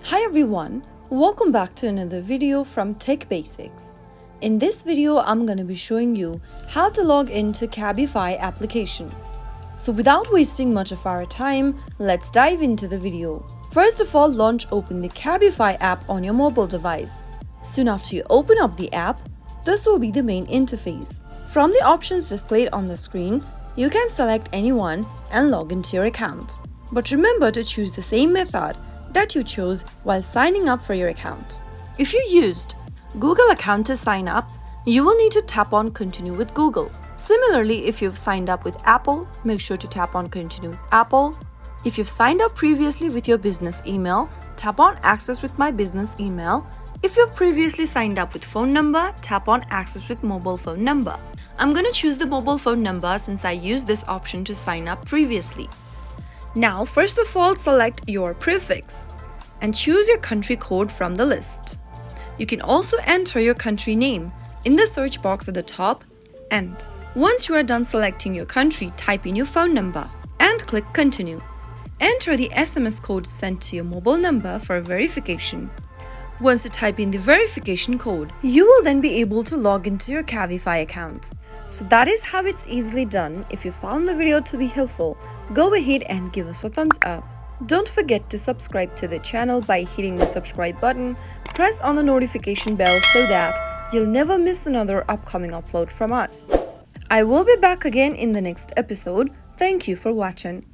Hi everyone, welcome back to another video from Tech Basics. In this video, I'm going to be showing you how to log into Cabify application. So without wasting much of our time, let's dive into the video. First of all, open the Cabify app on your mobile device. Soon after you open up the app, this will be the main interface. From the options displayed on the screen, you can select any one and log into your account. But remember to choose the same method that you chose while signing up for your account. If you used Google account to sign up, you will need to tap on Continue with Google. Similarly, if you've signed up with Apple, make sure to tap on Continue with Apple. If you've signed up previously with your business email, tap on Access with my business email. If you've previously signed up with phone number, tap on Access with mobile phone number. I'm going to choose the mobile phone number since I used this option to sign up previously. Now, first of all, select your prefix and choose your country code from the list. You can also enter your country name in the search box at the top, and once you are done selecting your country, type in your phone number and click Continue. Enter the SMS code sent to your mobile number for verification. Once you type in the verification code, you will then be able to log into your Cabify account. So that is how it's easily done. If you found the video to be helpful, go ahead and give us a thumbs up. Don't forget to subscribe to the channel by hitting the subscribe button. Press on the notification bell so that you'll never miss another upcoming upload from us. I will be back again in the next episode. Thank you for watching.